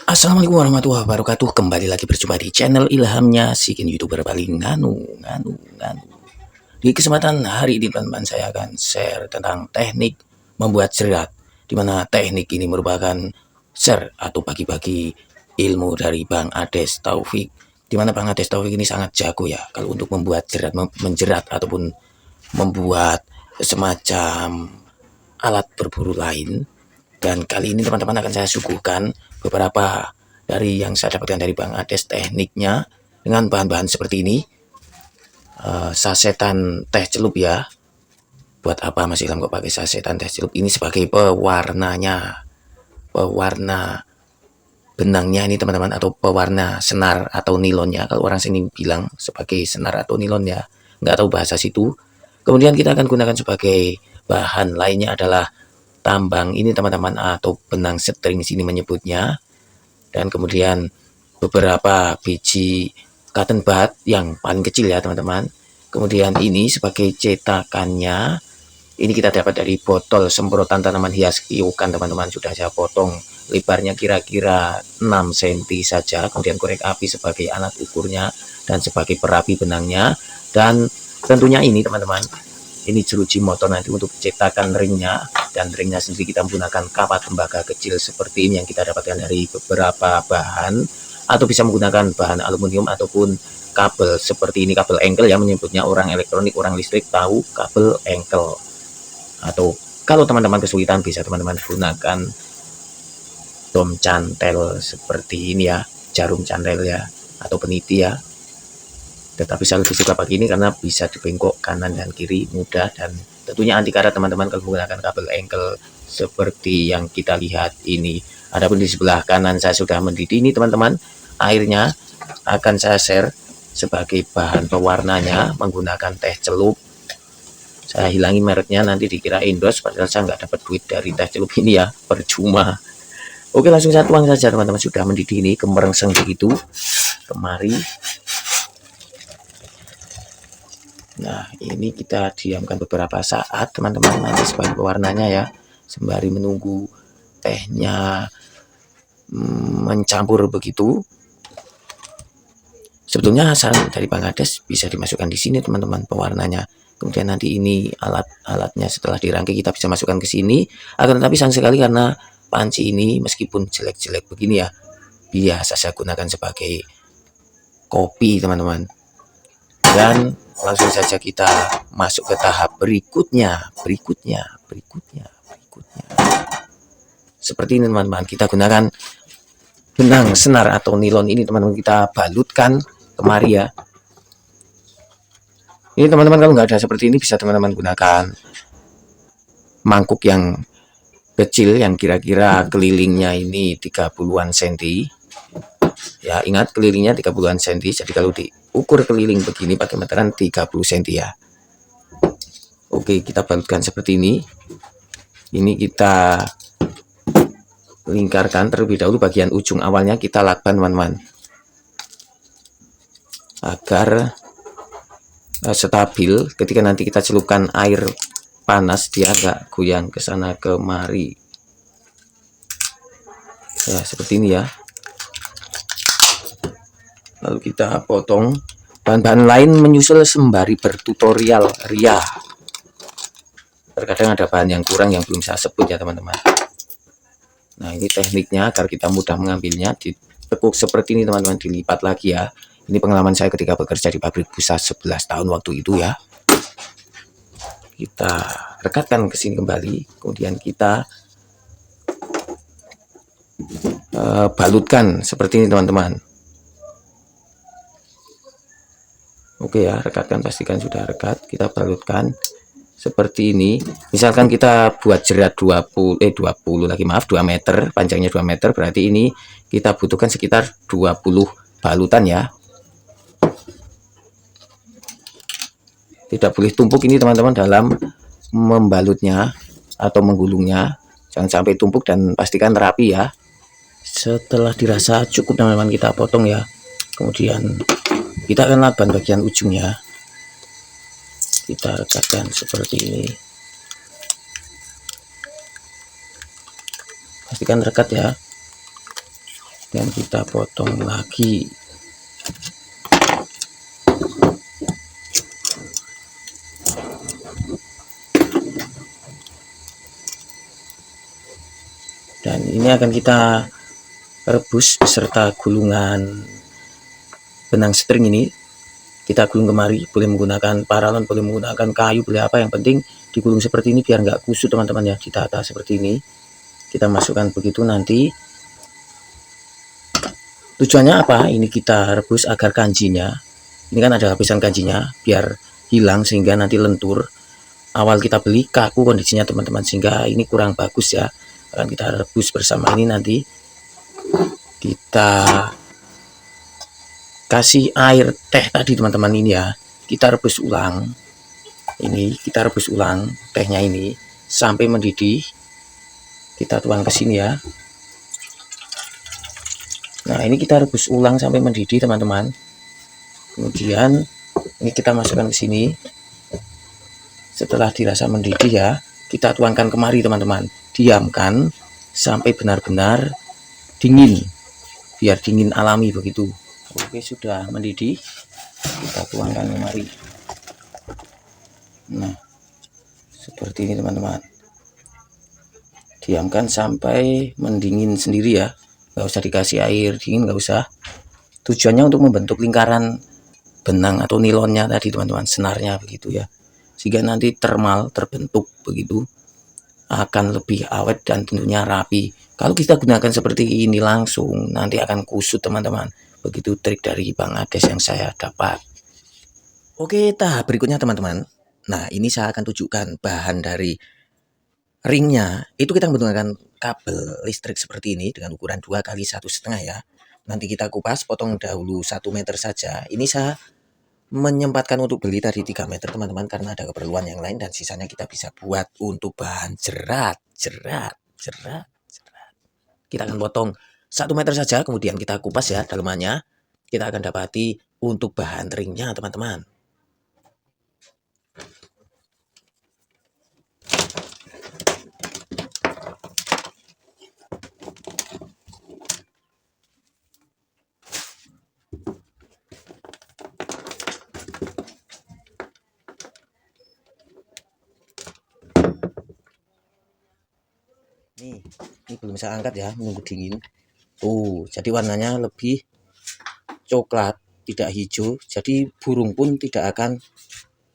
Assalamualaikum warahmatullahi wabarakatuh. Kembali lagi berjumpa di channel ilhamnya si youtuber paling nganu. Di kesempatan hari ini teman-teman, saya akan share tentang teknik membuat jerat, di mana teknik ini merupakan share atau bagi-bagi ilmu dari Bang Ades Taufik, di mana Bang Ades Taufik ini sangat jago ya kalau untuk membuat jerat, menjerat ataupun membuat semacam alat berburu lain. Dan kali ini teman-teman akan saya suguhkan beberapa dari yang saya dapatkan dari Bang Ades tekniknya dengan bahan-bahan seperti ini. Sasetan teh celup ya. Buat apa Mas Ilham kok pakai sasetan teh celup? Ini sebagai pewarnanya, pewarna benangnya ini teman-teman, atau pewarna senar atau nilonnya. Kalau orang sini bilang sebagai senar atau nilon ya, nggak tahu bahasa situ. Kemudian kita akan gunakan sebagai bahan lainnya adalah tambang ini teman-teman, atau benang string sini menyebutnya. Dan kemudian beberapa biji cotton bud yang paling kecil ya teman-teman. Kemudian ini sebagai cetakannya, ini kita dapat dari botol semprotan tanaman hias Kyokan teman-teman. Sudah saya potong lebarnya kira-kira 6 cm saja. Kemudian korek api sebagai alat ukurnya dan sebagai perapi benangnya. Dan tentunya ini teman-teman, ini jeruji motor nanti untuk cetakan ringnya. Dan ringnya sendiri kita menggunakan kapak tembaga kecil seperti ini yang kita dapatkan dari beberapa bahan, atau bisa menggunakan bahan aluminium ataupun kabel seperti ini, kabel engkel ya menyebutnya orang elektronik, orang listrik tahu kabel engkel. Atau kalau teman-teman kesulitan bisa teman-teman gunakan dom cantel seperti ini ya, jarum cantel ya, atau peniti ya. Tetapi saya lebih suka pakai ini karena bisa dibengkok kanan dan kiri mudah, dan tentunya anti karat teman-teman kalau menggunakan kabel engkel seperti yang kita lihat ini. Adapun di sebelah kanan saya sudah mendidih ini teman-teman, airnya akan saya share sebagai bahan pewarnanya menggunakan teh celup. Saya hilangi mereknya, nanti dikira endorse padahal saya nggak dapat duit dari teh celup ini ya, percuma. Oke, langsung saya tuang saja teman-teman. Sudah mendidih ini kemerengseng begitu kemari. Nah, ini kita diamkan beberapa saat teman-teman, nanti sebagai pewarnanya ya, sembari menunggu tehnya mencampur begitu. Sebetulnya saran dari Bang Ades bisa dimasukkan di sini teman-teman pewarnanya. Kemudian nanti ini alat-alatnya setelah dirangkai kita bisa masukkan ke sini. Akan tetapi sayang sekali karena panci ini meskipun jelek-jelek begini ya, biasa saya gunakan sebagai kopi teman-teman. Dan langsung saja kita masuk ke tahap berikutnya. Seperti ini teman-teman, kita gunakan benang senar atau nilon ini teman-teman, kita balutkan kemari ya. Ini teman-teman kalau nggak ada seperti ini bisa teman-teman gunakan mangkuk yang kecil yang kira-kira kelilingnya ini 30-an cm. Ya, ingat kelilingnya 30-an cm. Jadi kalau diukur keliling begini pakai meteran 30 cm ya. Oke, kita balutkan seperti ini. Ini kita lingkarkan terlebih dahulu, bagian ujung awalnya kita lakban teman-teman, agar stabil. Ketika nanti kita celupkan air panas dia agak goyang ke sana kemari ya, seperti ini ya. Lalu kita potong. Bahan-bahan lain menyusul sembari bertutorial ria. Terkadang ada bahan yang kurang yang belum saya sebut ya teman-teman. Nah, ini tekniknya agar kita mudah mengambilnya. Ditekuk seperti ini teman-teman, dilipat lagi ya. Ini pengalaman saya ketika bekerja di pabrik busa 11 tahun waktu itu ya. Kita rekatkan ke sini kembali, kemudian kita balutkan seperti ini teman-teman. Oke ya, rekatkan, pastikan sudah rekat. Kita balutkan seperti ini. Misalkan kita buat jerat 2 meter, panjangnya 2 meter, berarti ini kita butuhkan sekitar 20 balutan ya. Tidak boleh tumpuk ini teman-teman dalam membalutnya atau menggulungnya. Jangan sampai tumpuk dan pastikan rapi ya. Setelah dirasa cukup teman-teman, kita potong ya. Kemudian kita akan lakban bagian ujungnya. Kita rekatkan seperti ini. Pastikan rekat ya. dan kita potong lagi. Dan ini akan kita rebus beserta gulungan benang string ini. Kita gulung kemari, boleh menggunakan paralon, boleh menggunakan kayu, boleh apa, yang penting digulung seperti ini biar nggak kusut teman-teman ya. Ditata seperti ini, kita masukkan begitu. Nanti tujuannya apa? Ini kita rebus agar kanjinya, ini kan ada lapisan kanjinya, biar hilang sehingga nanti lentur. Awal kita beli kaku kondisinya teman-teman, sehingga ini kurang bagus ya. Akan kita rebus bersama ini, nanti kita kasih air teh tadi teman-teman ini ya. Kita rebus ulang. Ini kita rebus ulang tehnya ini sampai mendidih. Kita tuang ke sini ya. Nah, ini kita rebus ulang sampai mendidih teman-teman. Kemudian ini kita masukkan ke sini. Setelah dirasa mendidih ya, kita tuangkan kemari teman-teman. Diamkan sampai benar-benar dingin, biar dingin alami begitu. Oke, sudah mendidih, kita tuangkan kemari. Nah, seperti ini teman-teman. Diamkan sampai mendingin sendiri ya, nggak usah dikasih air dingin, nggak usah. Tujuannya untuk membentuk lingkaran benang atau nilonnya tadi teman-teman, senarnya begitu ya, sehingga nanti termal terbentuk begitu, akan lebih awet dan tentunya rapi. Kalau kita gunakan seperti ini langsung, nanti akan kusut teman-teman. Begitu trik dari Bang Ades yang saya dapat. Oke, tahap berikutnya teman-teman. Nah, ini saya akan tunjukkan bahan dari ringnya. Itu kita menggunakan kabel listrik seperti ini dengan ukuran 2 kali 1,5 ya. Nanti kita kupas, potong dahulu 1 meter saja. Ini saya menyempatkan untuk beli tadi 3 meter teman-teman, karena ada keperluan yang lain, dan sisanya kita bisa buat untuk bahan jerat. Kita akan potong 1 meter saja, kemudian kita kupas ya dalamannya. Kita akan dapati untuk bahan ringnya teman-teman. Ini belum saya angkat ya, menunggu dingin. Tuh, jadi warnanya lebih coklat, tidak hijau. Jadi burung pun tidak akan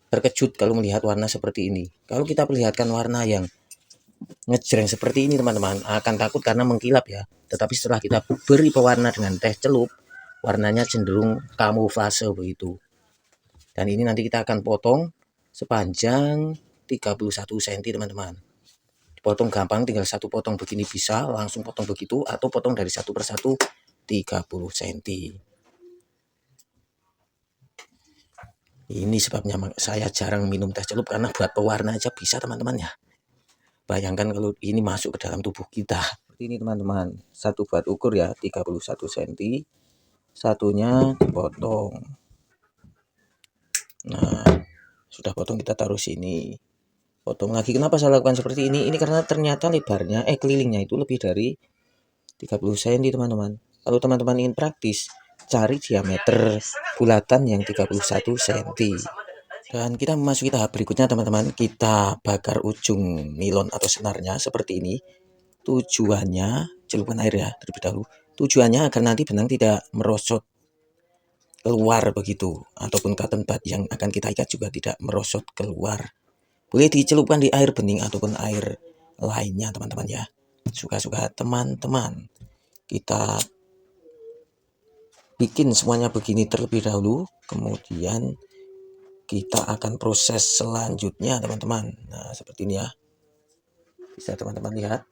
terkejut kalau melihat warna seperti ini. Kalau kita perlihatkan warna yang ngejreng seperti ini teman-teman, akan takut karena mengkilap ya. Tetapi setelah kita beri pewarna dengan teh celup, warnanya cenderung kamuflase begitu. Dan ini nanti kita akan potong sepanjang 31 cm teman-teman. Potong gampang, tinggal satu potong begini bisa, langsung potong begitu, atau potong dari satu persatu 30 cm. Ini sebabnya saya jarang minum teh celup, karena buat pewarna aja bisa teman-teman ya. Bayangkan kalau ini masuk ke dalam tubuh kita. Ini teman-teman, satu buat ukur ya, 31 cm. Satunya dipotong. Nah, sudah potong, kita taruh sini. Potong lagi. Kenapa saya lakukan seperti ini? Ini karena ternyata lebarnya kelilingnya itu lebih dari 30 cm teman-teman. Kalau teman-teman ingin praktis, cari diameter bulatan yang 31 cm. Dan kita memasuki tahap berikutnya teman-teman. Kita bakar ujung nilon atau senarnya seperti ini. Tujuannya, celupkan air ya terlebih dahulu. Tujuannya agar nanti benang tidak merosot keluar begitu, ataupun cotton bud yang akan kita ikat juga tidak merosot keluar. Boleh dicelupkan di air bening ataupun air lainnya teman-teman ya, suka-suka teman-teman. Kita bikin semuanya begini terlebih dahulu, kemudian kita akan proses selanjutnya teman-teman. Nah, seperti ini ya, bisa teman-teman lihat.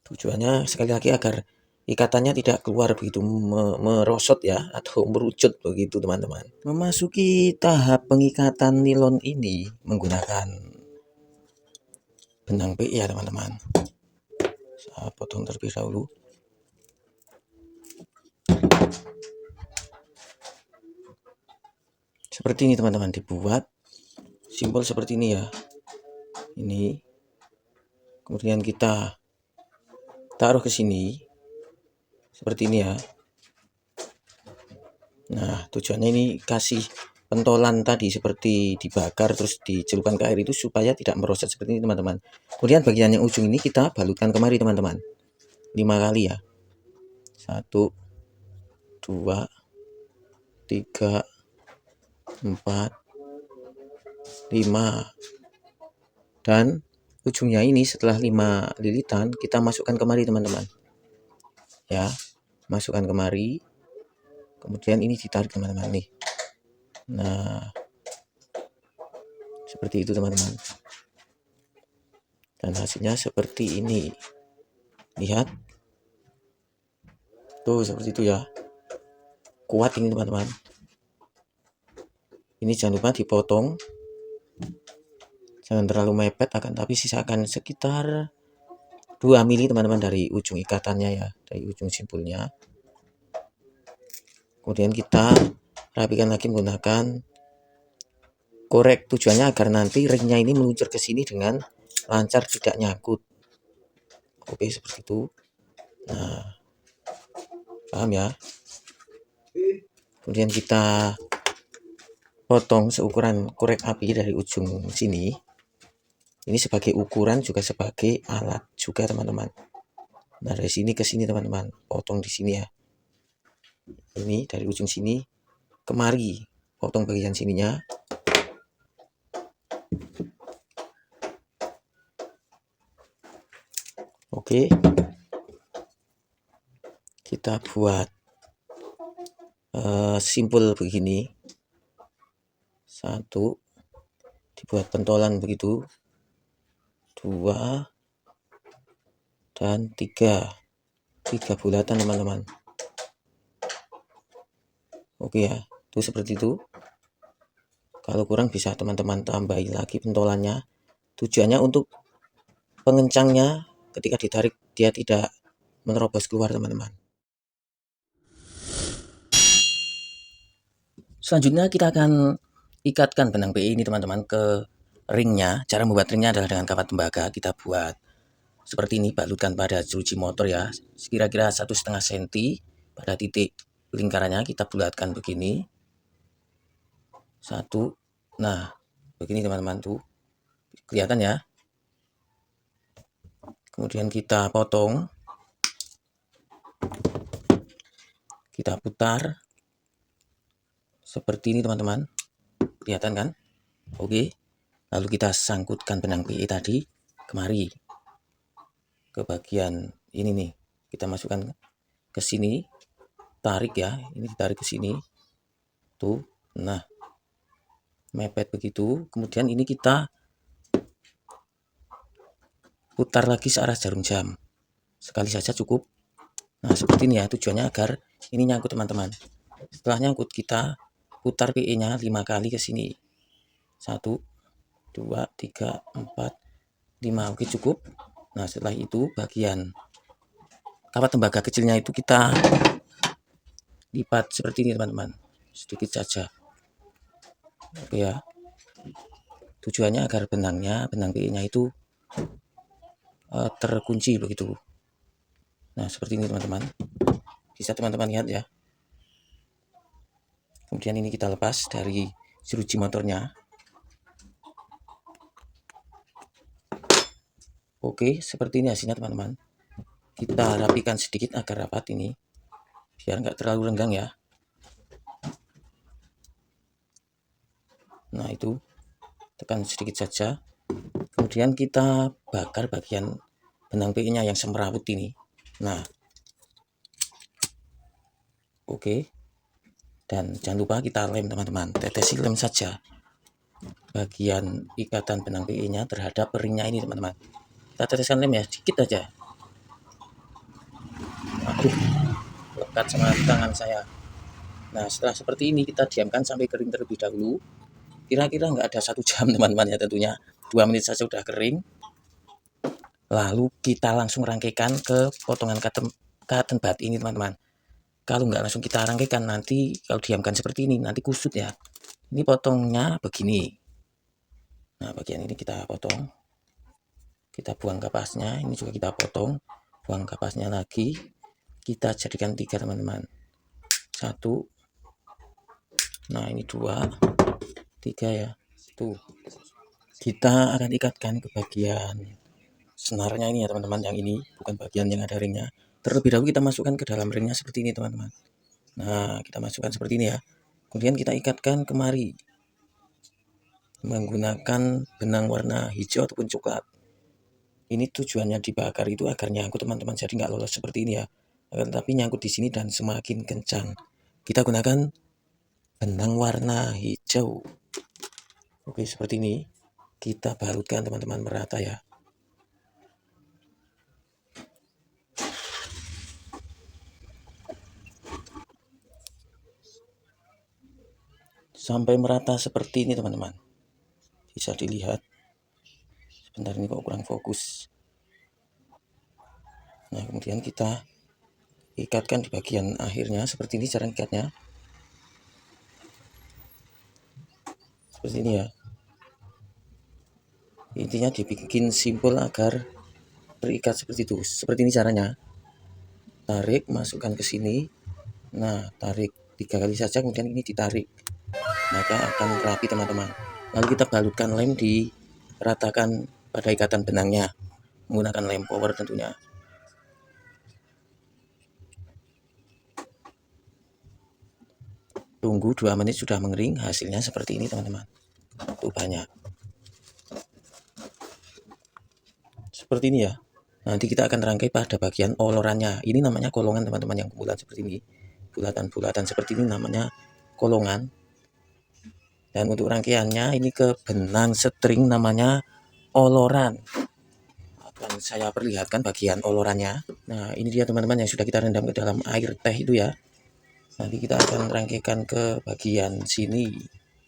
Tujuannya sekali lagi agar ikatannya tidak keluar begitu merosot ya, atau merucut begitu teman-teman. Memasuki tahap pengikatan nilon ini menggunakan benang PE ya teman-teman. Saya potong terlebih dahulu. Seperti ini teman-teman, dibuat simpel seperti ini ya. Ini. Kemudian kita taruh ke sini. Seperti ini ya. Nah, tujuannya ini kasih pentolan tadi seperti dibakar terus dicelupkan ke air itu supaya tidak merosot seperti ini teman-teman. Kemudian bagian yang ujung ini kita balutkan kemari teman-teman. 5 kali ya. 1, 2, 3, 4, 5. Dan ujungnya ini setelah 5 lilitan kita masukkan kemari teman-teman. Ya, masukkan kemari. Kemudian ini ditarik teman-teman nih. Nah, seperti itu teman-teman. Dan hasilnya seperti ini. Lihat. Tuh seperti itu ya. Kuat ini teman-teman. Ini jangan lupa dipotong. Jangan terlalu mepet, akan tapi sisakan sekitar 2 mili teman-teman dari ujung ikatannya ya, dari ujung simpulnya. Kemudian kita rapikan lagi menggunakan korek, tujuannya agar nanti ringnya ini meluncur ke sini dengan lancar, tidak nyangkut. Oke, seperti itu. Nah, paham ya? Kemudian kita potong seukuran korek api dari ujung sini. Ini sebagai ukuran juga sebagai alat juga teman-teman. Nah, dari sini ke sini teman-teman, potong di sini ya. Ini dari ujung sini kemari, potong bagian sininya. Oke, kita buat simpul begini. 1, dibuat pentolan begitu. 2 dan 3 bulatan teman-teman. Oke ya, itu seperti itu. Kalau kurang bisa teman-teman tambahin lagi pentolannya. Tujuannya untuk pengencangnya ketika ditarik dia tidak menerobos keluar teman-teman. Selanjutnya kita akan ikatkan benang PE ini teman-teman ke ringnya. Cara membuat ringnya adalah dengan kawat tembaga. Kita buat seperti ini, balutkan pada jeruji motor ya, kira-kira 1,5 cm pada titik lingkarannya kita bulatkan begini. 1, nah begini teman-teman tuh, kelihatan ya. Kemudian kita potong, kita putar seperti ini teman-teman, kelihatan kan? Oke, lalu kita sangkutkan benang PE tadi kemari ke bagian ini nih, kita masukkan ke sini, tarik ya, ini ditarik ke sini tuh. Nah, mepet begitu. Kemudian ini kita putar lagi searah jarum jam, sekali saja cukup. Nah, seperti ini ya, tujuannya agar ini nyangkut teman-teman. Setelah nyangkut kita putar PE nya 5 kali ke sini. 1, 2, 3, 4, 5. Oke, cukup. Nah, setelah itu bagian kawat tembaga kecilnya itu kita lipat seperti ini teman-teman, sedikit saja. Oke ya, tujuannya agar benang PE nya itu terkunci begitu. Nah, seperti ini teman-teman, bisa teman-teman lihat ya. Kemudian ini kita lepas dari jeruji motornya. Oke, seperti ini hasilnya teman-teman. Kita rapikan sedikit agar rapat ini, biar nggak terlalu renggang ya. Nah, itu tekan sedikit saja. Kemudian kita bakar bagian benang PE nya yang semrawut ini. Nah, oke. Dan jangan lupa kita lem teman-teman, tetesi lem saja bagian ikatan benang PE nya terhadap ringnya ini teman-teman. Kita teteskan lem ya, sedikit aja. Aduh, lekat sama tangan saya. Nah, setelah seperti ini kita diamkan sampai kering terlebih dahulu. Kira-kira nggak ada 1 jam teman-teman ya, tentunya 2 menit saja sudah kering. Lalu kita langsung rangkaikan ke potongan cotton bud ini teman-teman. Kalau nggak langsung kita rangkaikan, nanti kalau diamkan seperti ini nanti kusut ya. Ini potongnya begini. Nah, bagian ini kita potong. Kita buang kapasnya, ini juga kita potong, buang kapasnya lagi, kita jadikan 3 teman-teman. 1, nah ini 2, 3 ya. Tuh, kita akan ikatkan ke bagian senarnya ini ya teman-teman, yang ini bukan bagian yang ada ringnya. Terlebih dahulu kita masukkan ke dalam ringnya seperti ini teman-teman. Nah, kita masukkan seperti ini ya. Kemudian kita ikatkan kemari menggunakan benang warna hijau ataupun coklat. Ini tujuannya dibakar itu agar nyangkut teman-teman, jadi nggak lolos seperti ini ya. Akan tapi nyangkut di sini dan semakin kencang. Kita gunakan benang warna hijau. Oke, seperti ini. Kita balutkan teman-teman merata ya. Sampai merata seperti ini teman-teman. Bisa dilihat. Sebentar, ini kok kurang fokus. Nah, kemudian kita ikatkan di bagian akhirnya. Seperti ini cara ikatnya. Seperti ini ya. Intinya dibikin simpel agar terikat seperti itu. Seperti ini caranya. Tarik, masukkan ke sini. Nah, tarik 3 kali saja, kemudian ini ditarik. Maka akan rapi teman-teman. Lalu kita balutkan lem, diratakan pada ikatan benangnya menggunakan lem power tentunya. Tunggu 2 menit, sudah mengering, hasilnya seperti ini teman-teman. Tuh banyak. Seperti ini ya. Nanti kita akan rangkai pada bagian olorannya. Ini namanya kolongan teman-teman, yang bulat seperti ini. Bulatan-bulatan seperti ini namanya kolongan. Dan untuk rangkaiannya ini ke benang string namanya oloran. Akan saya perlihatkan bagian olorannya. Nah, ini dia teman-teman yang sudah kita rendam ke dalam air teh itu ya. Nanti kita akan rangkaikan ke bagian sini.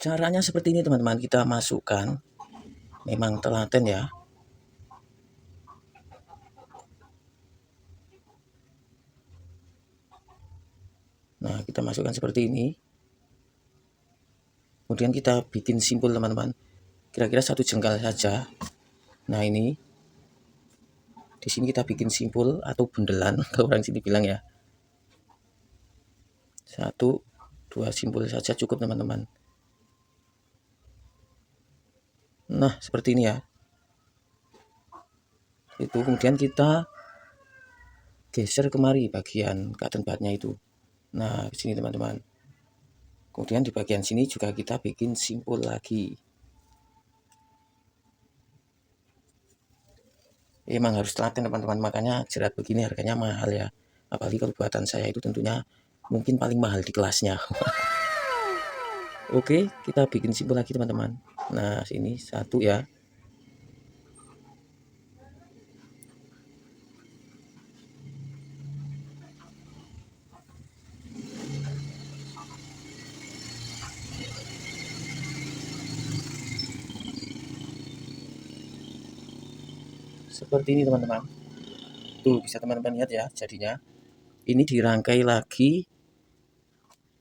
Caranya seperti ini teman-teman, kita masukkan, memang telaten ya. Nah, kita masukkan seperti ini. Kemudian kita bikin simpul teman-teman. Kira-kira 1 jengkal saja. Nah, ini di sini kita bikin simpul atau bundelan kalau orang sini bilang ya. 1, 2 simpul saja cukup teman-teman. Nah, seperti ini ya. Itu kemudian kita geser kemari bagian cotton budnya itu. Nah, di sini teman-teman. Kemudian di bagian sini juga kita bikin simpul lagi. Emang harus telaten teman-teman, makanya jerat begini harganya mahal ya. Apalagi kalau buatan saya itu tentunya mungkin paling mahal di kelasnya. Oke, kita bikin simpul lagi teman-teman. Nah, sini 1 ya. Seperti ini teman-teman. Tuh, bisa teman-teman lihat ya jadinya. Ini dirangkai lagi.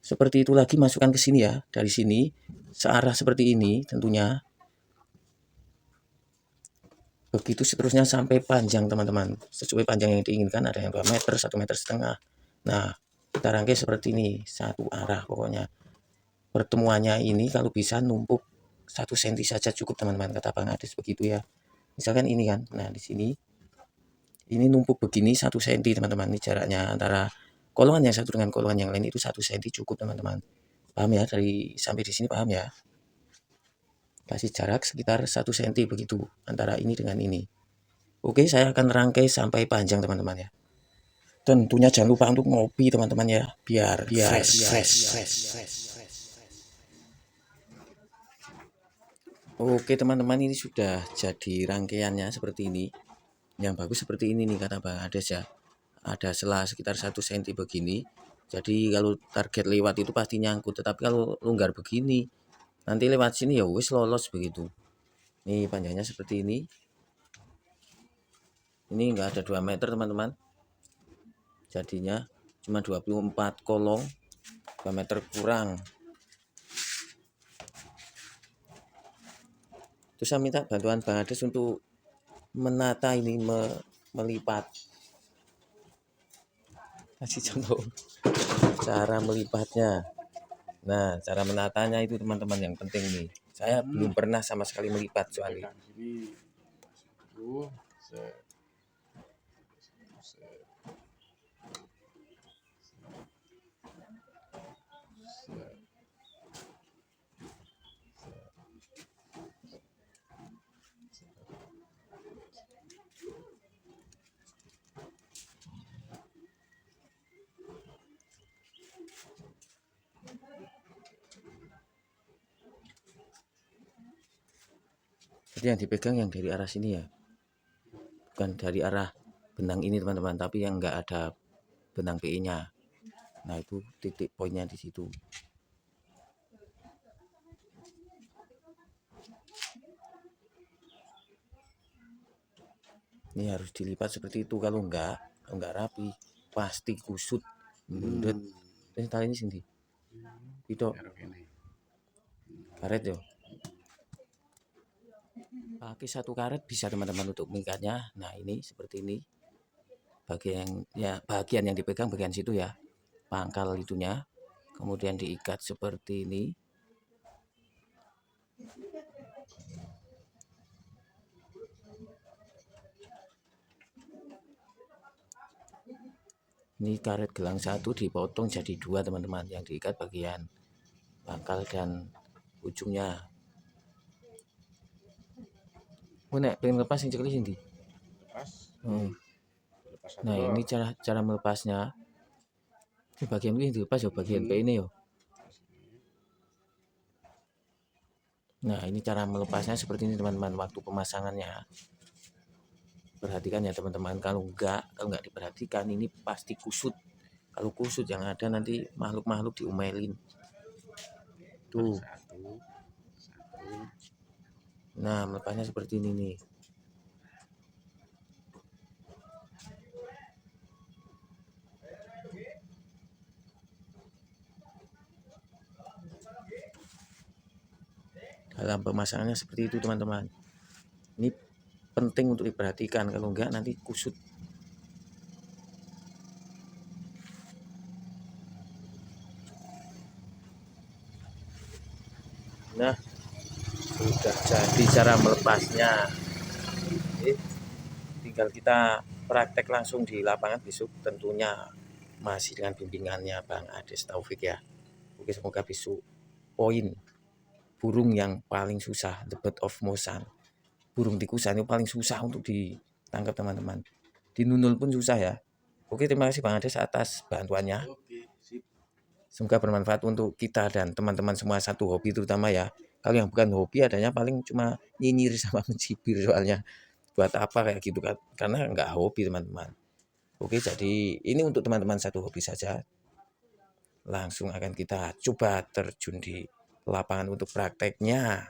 Seperti itu lagi, masukkan ke sini ya. Dari sini searah seperti ini tentunya. Begitu seterusnya sampai panjang teman-teman. Sesuai panjang yang diinginkan, ada yang 2 meter, 1,5 meter. Nah, kita rangkai seperti ini, satu arah pokoknya. Pertemuannya ini kalau bisa numpuk 1 cm saja cukup teman-teman, kata Bang Ades begitu ya. Misalkan ini kan, nah di sini ini numpuk begini 1 cm teman-teman. Ini jaraknya antara kolongan yang satu dengan kolongan yang lain itu 1 cm cukup teman-teman. Paham ya, dari sampai di sini paham ya? Kasih jarak sekitar 1 cm begitu antara ini dengan ini. Oke, saya akan rangkai sampai panjang teman-teman ya. Tentunya jangan lupa untuk ngopi teman-teman ya, biar fresh. Oke teman-teman, ini sudah jadi rangkaiannya seperti ini. Yang bagus seperti ini nih kata Bang Ades ya. Ada sela sekitar 1 cm begini. Jadi kalau target lewat itu pasti nyangkut. Tetapi kalau longgar begini, nanti lewat sini ya wis lolos begitu. Nih panjangnya seperti ini. Ini enggak ada 2 meter teman-teman. Jadinya cuma 24 kolong, 2 meter kurang. Terus saya minta bantuan Bang Ades untuk menata ini melipat. Kasih contoh cara melipatnya. Nah, cara menatanya itu teman-teman yang penting nih. Saya belum pernah sama sekali melipat soalnya. Pegang sini, situ, set, set, set. Jadi yang dipegang yang dari arah sini ya, bukan dari arah benang ini teman-teman, tapi yang enggak ada benang PE-nya. Nah itu titik poinnya di situ. Ini harus dilipat seperti itu, kalau enggak rapi pasti kusut mundet. Ini tali ini sini. Itu karet yo. Pakai satu karet bisa teman-teman untuk mengikatnya. Nah ini seperti ini. Bagian yang dipegang bagian situ ya, pangkal itunya. Kemudian diikat seperti ini. Ini karet gelang satu dipotong jadi dua teman-teman, yang diikat bagian pangkal dan ujungnya. Nek pengen lepas yang cekli sini. Lepas. Nah ini cara melepasnya. Ini bagian ini dilepas ya, bagian P ini ya. Nah ini cara melepasnya seperti ini teman-teman, waktu pemasangannya. Perhatikan ya teman-teman, kalau nggak diperhatikan ini pasti kusut. Kalau kusut yang ada nanti makhluk-makhluk diomelin. Tuh. Nah melepasnya seperti ini nih. Dalam pemasangannya seperti itu teman-teman. Ini penting untuk diperhatikan, kalau enggak nanti kusut. Nah sudah jadi cara melepasnya. Tinggal kita praktek langsung di lapangan besok, tentunya masih dengan bimbingannya Bang Ades Taufik ya. Oke, semoga besok poin burung yang paling susah, the bird of Mosan, burung tikusan itu paling susah untuk ditangkap teman-teman. Dinunul pun susah ya. Oke, terima kasih Bang Ades atas bantuannya. Semoga bermanfaat untuk kita dan teman-teman semua, satu hobi terutama ya. Kalau yang bukan hobi adanya paling cuma nyinyir sama mencibir, soalnya buat apa kayak gitu kan, karena nggak hobi teman-teman. Oke, jadi ini untuk teman-teman satu hobi saja. Langsung akan kita coba terjun di lapangan untuk prakteknya.